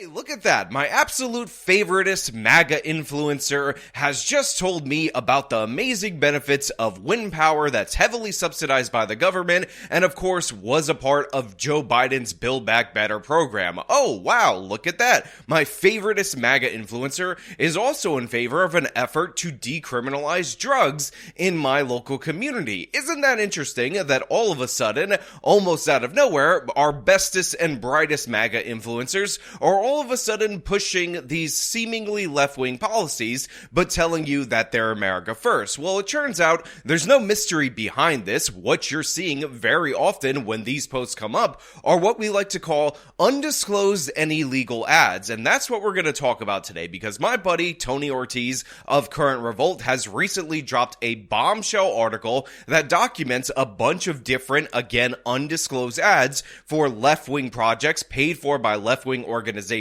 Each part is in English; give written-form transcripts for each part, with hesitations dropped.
Hey, look at that. My absolute favoriteest MAGA influencer has just told me about the amazing benefits of wind power that's heavily subsidized by the government and of course was a part of Joe Biden's Build Back Better program. Oh, wow, look at that. My favoriteest MAGA influencer is also in favor of an effort to decriminalize drugs in my local community. Isn't that interesting that all of a sudden, almost out of nowhere, our bestest and brightest MAGA influencers are all of a sudden pushing these seemingly left-wing policies, but telling you that they're America first. Well, it turns out there's no mystery behind this. What you're seeing very often when these posts come up are what we like to call undisclosed and illegal ads, and that's what we're going to talk about today, because my buddy Tony Ortiz of Current Revolt has recently dropped a bombshell article that documents a bunch of different, again, undisclosed ads for left-wing projects paid for by left-wing organizations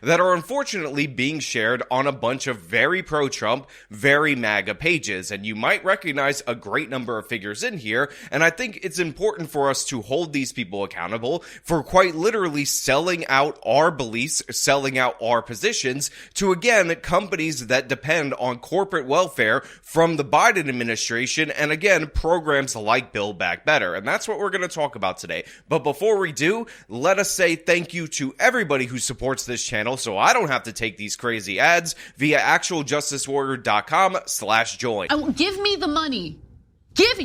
that are unfortunately being shared on a bunch of very pro-Trump, very MAGA pages. And you might recognize a great number of figures in here, and I think it's important for us to hold these people accountable for quite literally selling out our beliefs, selling out our positions to, again, companies that depend on corporate welfare from the Biden administration and, again, programs like Build Back Better. And that's what we're going to talk about today. But before we do, let us say thank you to everybody who supports this channel so I don't have to take these crazy ads via actualjusticewarrior.com/join. Give me the money. Give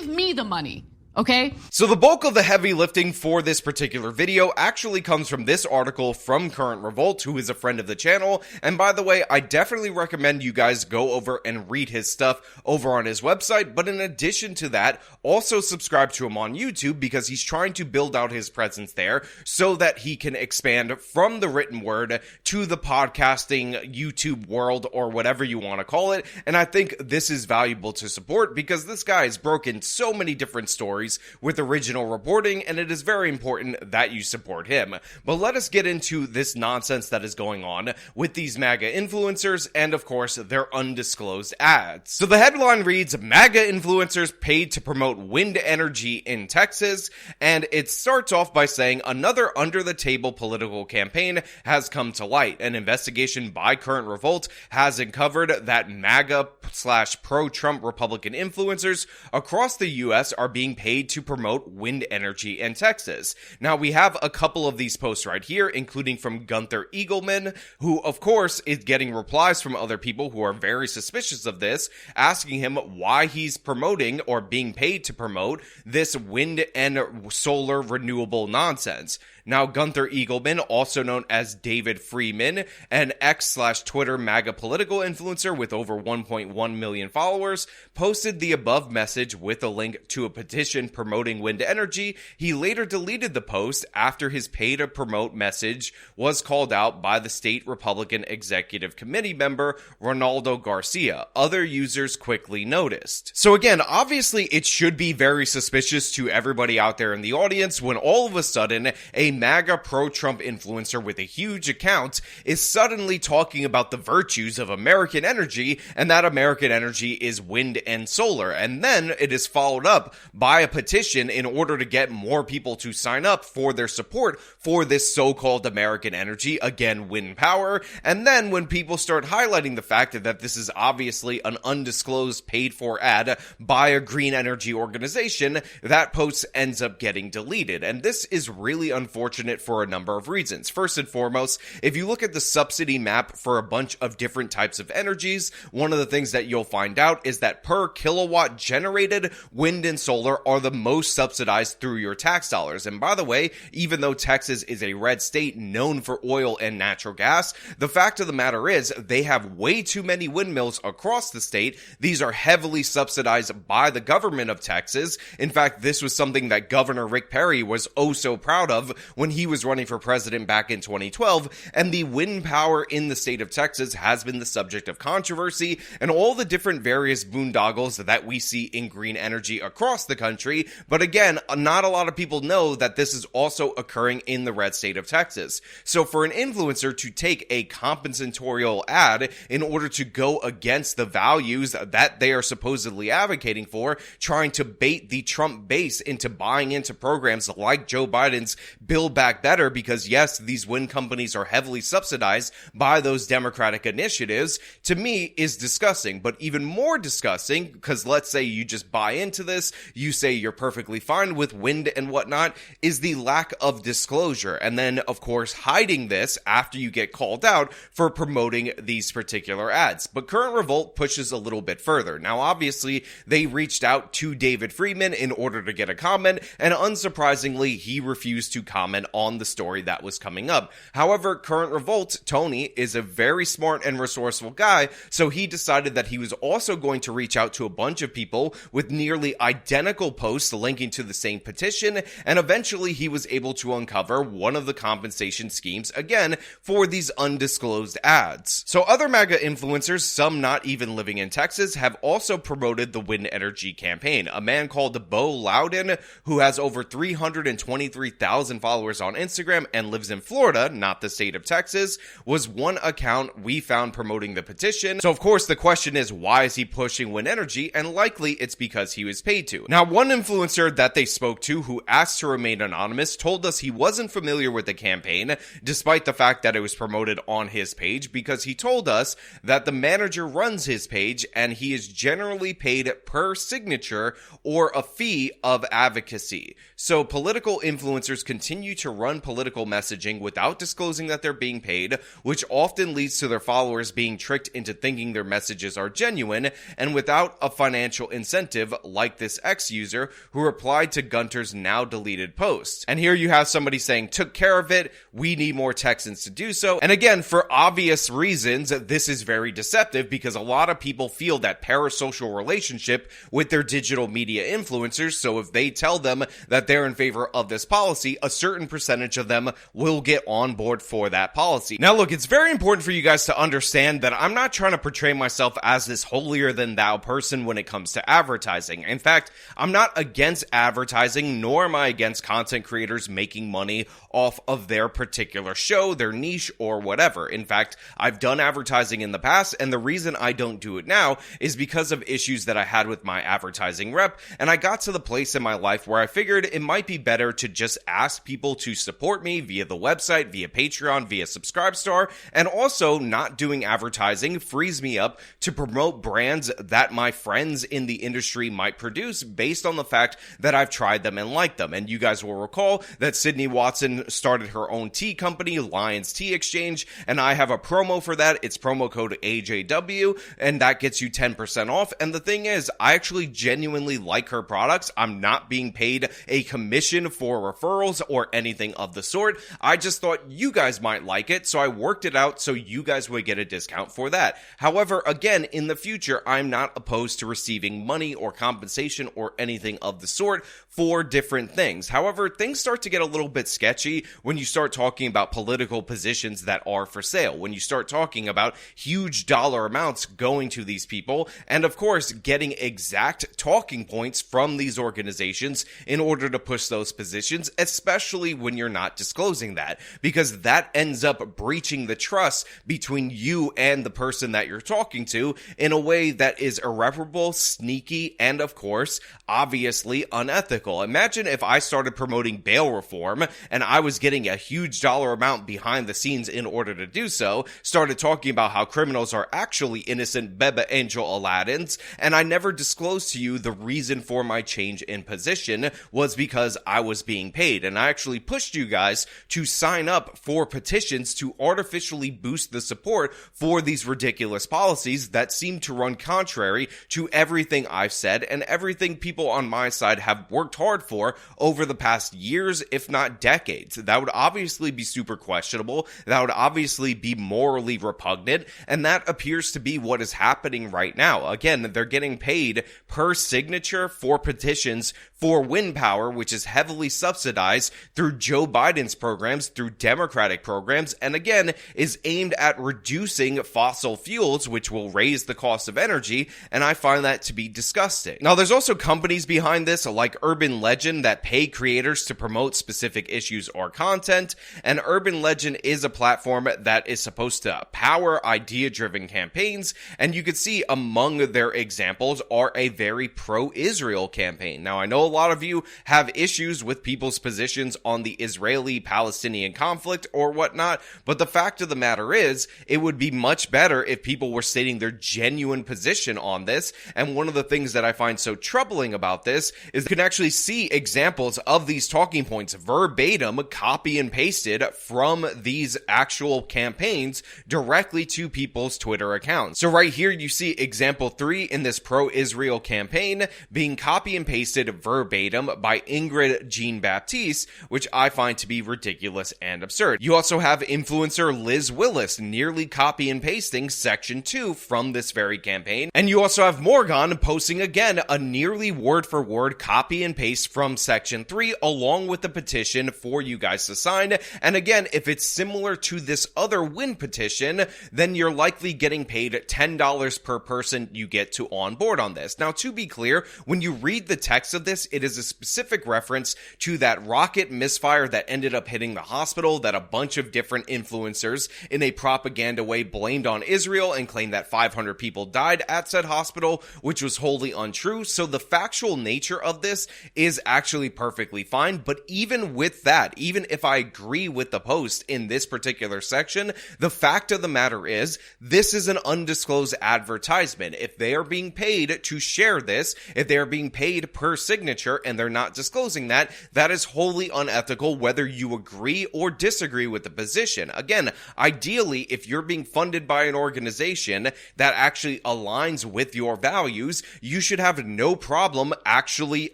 me the money. Okay? So the bulk of the heavy lifting for this particular video actually comes from this article from Current Revolt, who is a friend of the channel. And by the way, I definitely recommend you guys go over and read his stuff over on his website. But in addition to that, also subscribe to him on YouTube, because he's trying to build out his presence there so that he can expand from the written word to the podcasting YouTube world, or whatever you want to call it. And I think this is valuable to support because this guy has broken so many different stories with original reporting, and it is very important that you support him. But let us get into this nonsense that is going on with these MAGA influencers and, of course, their undisclosed ads. So the headline reads, MAGA influencers paid to promote wind energy in Texas, and it starts off by saying another under-the-table political campaign has come to light. An investigation by Current Revolt has uncovered that MAGA/pro-Trump Republican influencers across the U.S. are being paid to promote wind energy in Texas. Now, we have a couple of these posts right here, including from Gunther Eagleman, who, of course, is getting replies from other people who are very suspicious of this, asking him why he's promoting or being paid to promote this wind and solar renewable nonsense. Now, Gunther Eagleman, also known as David Freeman, an X/Twitter MAGA political influencer with over 1.1 million followers, posted the above message with a link to a petition promoting wind energy. He later deleted the post after his pay to promote message was called out by the state Republican Executive Committee member Ronaldo Garcia. Other users quickly noticed. So again, obviously it should be very suspicious to everybody out there in the audience when all of a sudden a MAGA pro-Trump influencer with a huge account is suddenly talking about the virtues of American energy, and that American energy is wind and solar. And then it is followed up by a petition in order to get more people to sign up for their support for this so-called American energy, again, wind power. And then when people start highlighting the fact that this is obviously an undisclosed paid-for ad by a green energy organization, that post ends up getting deleted. And this is really unfortunate for a number of reasons. First and foremost, if you look at the subsidy map for a bunch of different types of energies, one of the things that you'll find out is that per kilowatt generated, wind and solar are the most subsidized through your tax dollars. And by the way, even though Texas is a red state known for oil and natural gas, the fact of the matter is they have way too many windmills across the state. These are heavily subsidized by the government of Texas. In fact, this was something that Governor Rick Perry was oh so proud of when he was running for president back in 2012, and the wind power in the state of Texas has been the subject of controversy, and all the different various boondoggles that we see in green energy across the country country. But again, not a lot of people know that this is also occurring in the red state of Texas. So for an influencer to take a compensatorial ad in order to go against the values that they are supposedly advocating for, trying to bait the Trump base into buying into programs like Joe Biden's Build Back Better, because yes, these wind companies are heavily subsidized by those Democratic initiatives, to me is disgusting. But even more disgusting, because let's say you just buy into this, you say you're perfectly fine with wind and whatnot, is the lack of disclosure. And then, of course, hiding this after you get called out for promoting these particular ads. But Current Revolt pushes a little bit further. Now, obviously, they reached out to David Friedman in order to get a comment, and unsurprisingly, he refused to comment on the story that was coming up. However, Current Revolt, Tony, is a very smart and resourceful guy, so he decided that he was also going to reach out to a bunch of people with nearly identical posts linking to the same petition, and eventually he was able to uncover one of the compensation schemes, again, for these undisclosed ads. So other MAGA influencers, some not even living in Texas, have also promoted the wind energy campaign. A man called Bo Loudon, who has over 323,000 followers on Instagram and lives in Florida, not the state of Texas, was one account we found promoting the petition. So of course the question is, why is he pushing wind energy? And likely it's because he was paid to. Now, one influencer that they spoke to, who asked to remain anonymous, told us he wasn't familiar with the campaign, despite the fact that it was promoted on his page, because he told us that the manager runs his page and he is generally paid per signature or a fee of advocacy. So political influencers continue to run political messaging without disclosing that they're being paid, which often leads to their followers being tricked into thinking their messages are genuine, and without a financial incentive, like this ex-user who replied to Gunter's now deleted post. And here you have somebody saying, took care of it, we need more Texans to do so. And again, for obvious reasons, this is very deceptive, because a lot of people feel that parasocial relationship with their digital media influencers. So if they tell them that they're in favor of this policy, a certain percentage of them will get on board for that policy. Now look, it's very important for you guys to understand that I'm not trying to portray myself as this holier than thou person when it comes to advertising. In fact, I'm not against advertising, nor am I against content creators making money off of their particular show, their niche, or whatever. In fact, I've done advertising in the past, and the reason I don't do it now is because of issues that I had with my advertising rep, and I got to the place in my life where I figured it might be better to just ask people to support me via the website, via Patreon, via Subscribestar, and also not doing advertising frees me up to promote brands that my friends in the industry might produce based on the fact that I've tried them and liked them. And you guys will recall that Sydney Watson started her own tea company, Lions Tea Exchange, and I have a promo for that. It's promo code AJW, and that gets you 10% off. And the thing is, I actually genuinely like her products. I'm not being paid a commission for referrals or anything of the sort. I just thought you guys might like it, so I worked it out so you guys would get a discount for that. However, again, in the future, I'm not opposed to receiving money or compensation or anything of the sort for different things. However, things start to get a little bit sketchy when you start talking about political positions that are for sale, when you start talking about huge dollar amounts going to these people, and of course, getting exact talking points from these organizations in order to push those positions, especially when you're not disclosing that, because that ends up breaching the trust between you and the person that you're talking to in a way that is irreparable, sneaky, and of course, obviously unethical. Imagine if I started promoting bail reform and I was getting a huge dollar amount behind the scenes in order to do so, started talking about how criminals are actually innocent Beba Angel Aladdins, and I never disclosed to you the reason for my change in position was because I was being paid, and I actually pushed you guys to sign up for petitions to artificially boost the support for these ridiculous policies that seem to run contrary to everything I've said and everything people on my side have worked hard for over the past years, if not decades. That would obviously be super questionable. That would obviously be morally repugnant, and that appears to be what is happening right now. Again, they're getting paid per signature for petitions for wind power, which is heavily subsidized through Joe Biden's programs, through Democratic programs, and again, is aimed at reducing fossil fuels, which will raise the cost of energy, and I find that to be disgusting. Now, there's also companies behind this, like Urban Legend, that pay creators to promote specific issues or content, and Urban Legend is a platform that is supposed to power idea-driven campaigns, and you can see among their examples are a very pro-Israel campaign. Now, I know a lot of you have issues with people's positions on the Israeli-Palestinian conflict or whatnot, but the fact of the matter is, it would be much better if people were stating their genuine position on this. And one of the things that I find so troubling about this is you can actually see examples of these talking points verbatim copy and pasted from these actual campaigns directly to people's Twitter accounts. So right here you see example 3 in this pro-Israel campaign being copy and pasted verbatim by Ingrid Jean-Baptiste, which I find to be ridiculous and absurd. You also have influencer Liz Willis nearly copy and pasting section 2 from this very campaign, and you also have Morgan posting again a nearly word for word copy and paste from section 3 along with the petition for you guys to sign. And again, if it's similar to this other win petition, then you're likely getting paid $10 per person you get to onboard on this. Now, to be clear, when you read the text of this, it is a specific reference to that rocket misfire that ended up hitting the hospital that a bunch of different influencers in a propaganda way blamed on Israel and claimed that 500 people died at said hospital, which was wholly untrue. So the factual nature of this is actually perfectly fine. But even with that, even if I agree with the post in this particular section, the fact of the matter is this is an undisclosed advertisement. If they are being paid to share this, if they are being paid per signature and they're not disclosing that, that is wholly unethical whether you agree or disagree with the position. Again, ideally, if you're being funded by an organization that actually aligns with your values, you should have no problem actually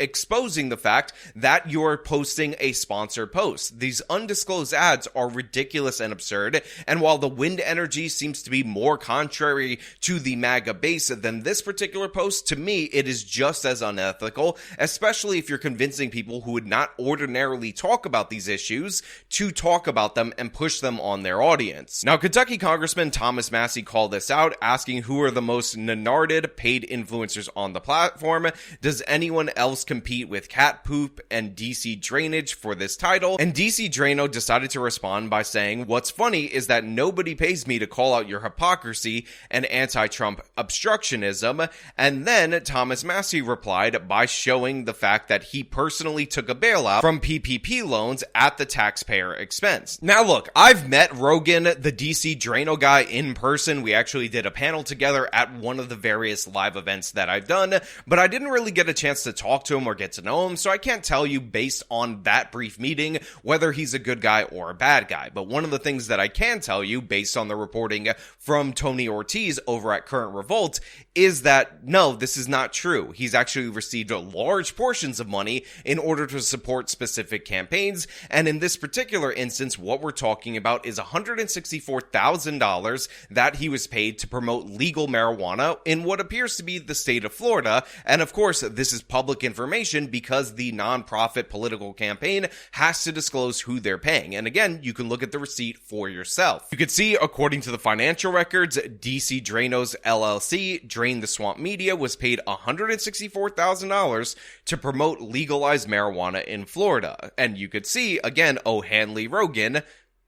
exposing the fact that you're posting a sponsored post. These undisclosed ads are ridiculous and absurd, and while the wind energy seems to be more contrary to the MAGA base than this particular post, to me, it is just as unethical, especially if you're convincing people who would not ordinarily talk about these issues to talk about them and push them on their audience. Now, Kentucky Congressman Thomas Massie called this out, asking who are the most nanarded paid influencers on the platform. Does anyone else compete with cat poop and DC drainage for this title? And DC Drano decided to respond by saying, what's funny is that nobody pays me to call out your hypocrisy and anti-Trump obstructionism. And then Thomas Massie replied by showing the fact that he personally took a bailout from PPP loans at the taxpayer expense. Now look, I've met Rogan, the DC Drano guy, in person. We actually did a panel together at one of the various live events that I've done, but I didn't really get a chance to talk to him or get to know him, so I can't tell you based on that brief meeting whether he's a good guy or a bad guy. But one of the things that I can tell you based on the reporting from Tony Ortiz over at Current Revolt is that no, this is not true. He's actually received large portions of money in order to support specific campaigns, and in this particular instance, what we're talking about is $164,000 that he was paid to promote legal marijuana in what appears to be the state of Florida. And of course, this is public information because the nonprofit political campaign has to disclose who they're paying. And again, you can look at the receipt for yourself. You can see, according to the financial records, DC Drano's LLC, Drain the Swamp Media, was paid $164,000 to promote legalized marijuana in Florida. And you could see, again, O'Hanley Rogan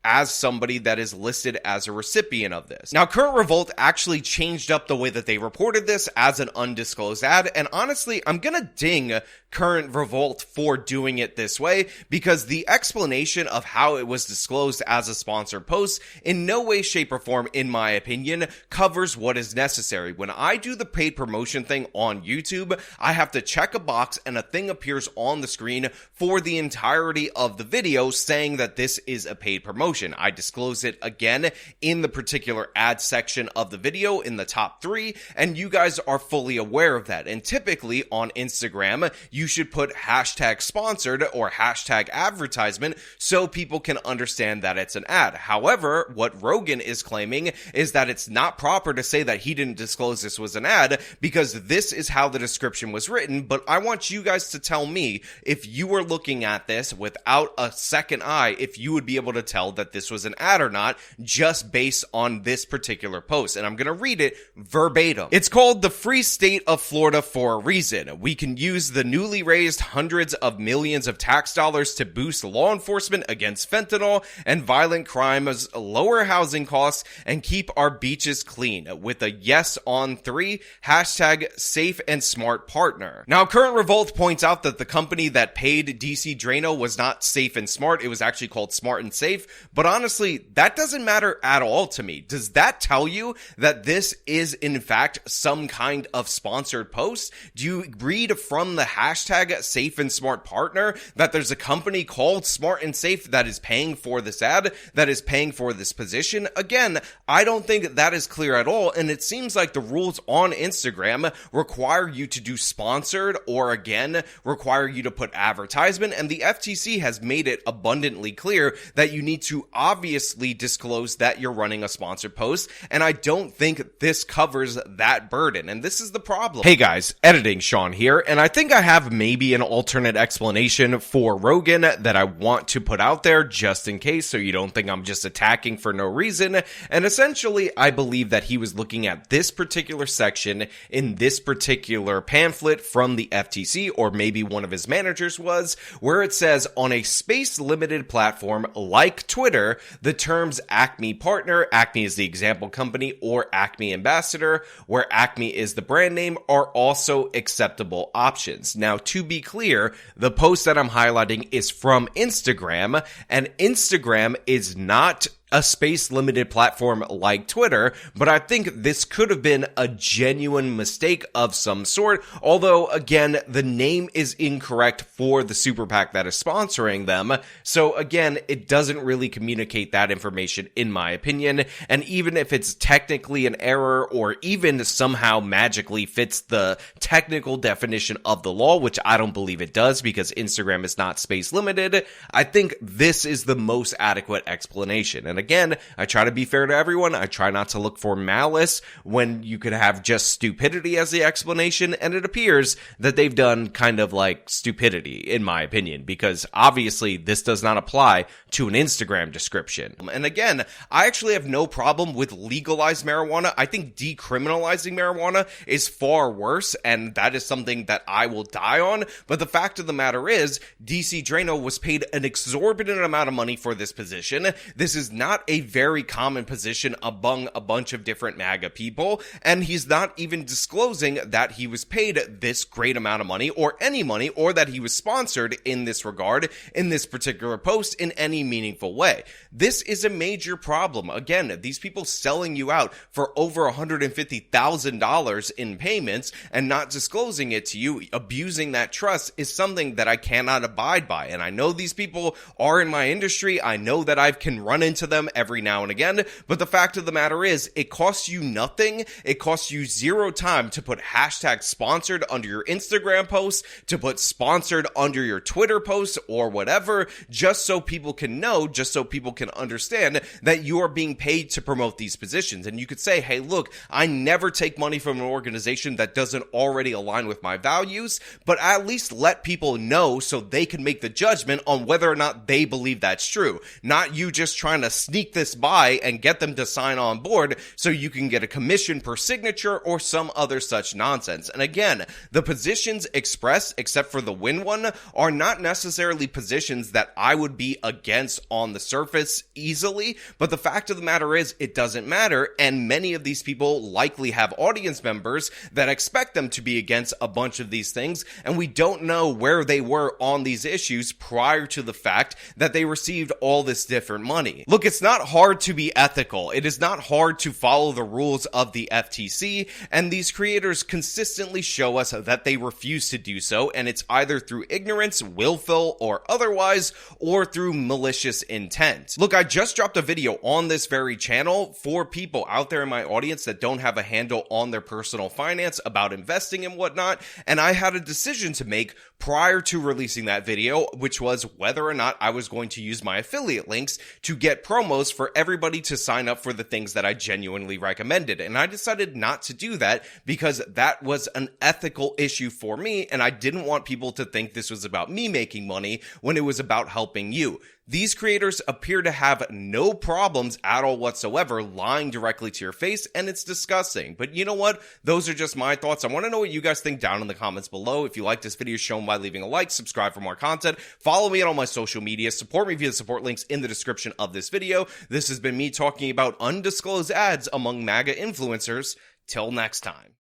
as somebody that is listed as a recipient of this. Now, Current Revolt actually changed up the way that they reported this as an undisclosed ad, and honestly, I'm gonna ding Current Revolt for doing it this way, because the explanation of how it was disclosed as a sponsored post in no way, shape, or form, in my opinion, covers what is necessary. When I do the paid promotion thing on YouTube, I have to check a box and a thing appears on the screen for the entirety of the video saying that this is a paid promotion. I disclose it again in the particular ad section of the video in the top 3, and you guys are fully aware of that. And typically on Instagram, you should put hashtag sponsored or hashtag advertisement so people can understand that it's an ad. However, what Rogan is claiming is that it's not proper to say that he didn't disclose this was an ad because this is how the description was written. But I want you guys to tell me, if you were looking at this without a second eye, if you would be able to tell that this was an ad or not just based on this particular post. And I'm going to read it verbatim. It's called "The Free State of Florida for a Reason. We can use the newly newly raised hundreds of millions of tax dollars to boost law enforcement against fentanyl and violent crimes, lower housing costs, and keep our beaches clean with a yes on 3, hashtag safe and smart partner. Now, Current Revolt points out that the company that paid DC Drano was not safe and smart. It was actually called Smart and Safe. But honestly, that doesn't matter at all to me. Does that tell you that this is in fact some kind of sponsored post? Do you read from the hashtag safe and smart partner that there's a company called Smart and Safe that is paying for this ad, that is paying for this position? Again, I don't think that is clear at all, and it seems like the rules on Instagram require you to do sponsored, or again, require you to put advertisement, and the FTC has made it abundantly clear that you need to obviously disclose that you're running a sponsored post, and I don't think this covers that burden, and this is the problem. Hey guys, editing Sean here, and I think I have maybe an alternate explanation for Rogan that I want to put out there just in case, so you don't think I'm just attacking for no reason. And essentially, I believe that he was looking at this particular section in this particular pamphlet from the FTC, or maybe one of his managers was, where it says, on a space-limited platform like Twitter, the terms Acme partner, Acme is the example company, or Acme ambassador, where Acme is the brand name, are also acceptable options. Now, to be clear, the post that I'm highlighting is from Instagram, and Instagram is not a space-limited platform like Twitter, but I think this could have been a genuine mistake of some sort, although, again, the name is incorrect for the super PAC that is sponsoring them, so again, it doesn't really communicate that information, in my opinion, and even if it's technically an error, or even somehow magically fits the technical definition of the law, which I don't believe it does, because Instagram is not space-limited, I think this is the most adequate explanation. And again, I try to be fair to everyone. I try not to look for malice when you could have just stupidity as the explanation, and it appears that they've done kind of like stupidity, in my opinion, because obviously this does not apply to an Instagram description. And again, I actually have no problem with legalized marijuana. I think decriminalizing marijuana is far worse, and that is something that I will die on, but the fact of the matter is, DC Drano was paid an exorbitant amount of money for this position. This is not a very common position among a bunch of different MAGA people, and he's not even disclosing that he was paid this great amount of money, or any money, or that he was sponsored in this regard, in this particular post, in any meaningful way. This is a major problem. Again, these people selling you out for over $150,000 in payments and not disclosing it to you, abusing that trust, is something that I cannot abide by. And I know these people are in my industry. I know that I can run into them every now and again, but the fact of the matter is, it costs you nothing. It costs you zero time to put hashtag sponsored under your Instagram posts, to put sponsored under your Twitter posts, or whatever, just so people can know, just so people can understand that you are being paid to promote these positions. And you could say, hey, look, I never take money from an organization that doesn't already align with my values, but at least let people know so they can make the judgment on whether or not they believe that's true. Not you just trying to sneak this by and get them to sign on board so you can get a commission per signature or some other such nonsense. And again, the positions expressed, except for the win one, are not necessarily positions that I would be against on the surface easily, but the fact of the matter is, it doesn't matter, and many of these people likely have audience members that expect them to be against a bunch of these things, and we don't know where they were on these issues prior to the fact that they received all this different money. Look, it's not hard to be ethical. It is not hard to follow the rules of the FTC, and these creators consistently show us that they refuse to do so, and it's either through ignorance, willful, or otherwise, or through malicious intent. Look, I just dropped a video on this very channel for people out there in my audience that don't have a handle on their personal finance about investing and whatnot, and I had a decision to make prior to releasing that video, which was whether or not I was going to use my affiliate links to get promos for everybody to sign up for the things that I genuinely recommended. And I decided not to do that because that was an ethical issue for me, and I didn't want people to think this was about me making money when it was about helping you. These creators appear to have no problems at all whatsoever lying directly to your face, and it's disgusting. But you know what? Those are just my thoughts. I want to know what you guys think down in the comments below. If you like this video, show them by leaving a like, subscribe for more content, follow me on all my social media, support me via the support links in the description of this video. This has been me talking about undisclosed ads among MAGA influencers. Till next time.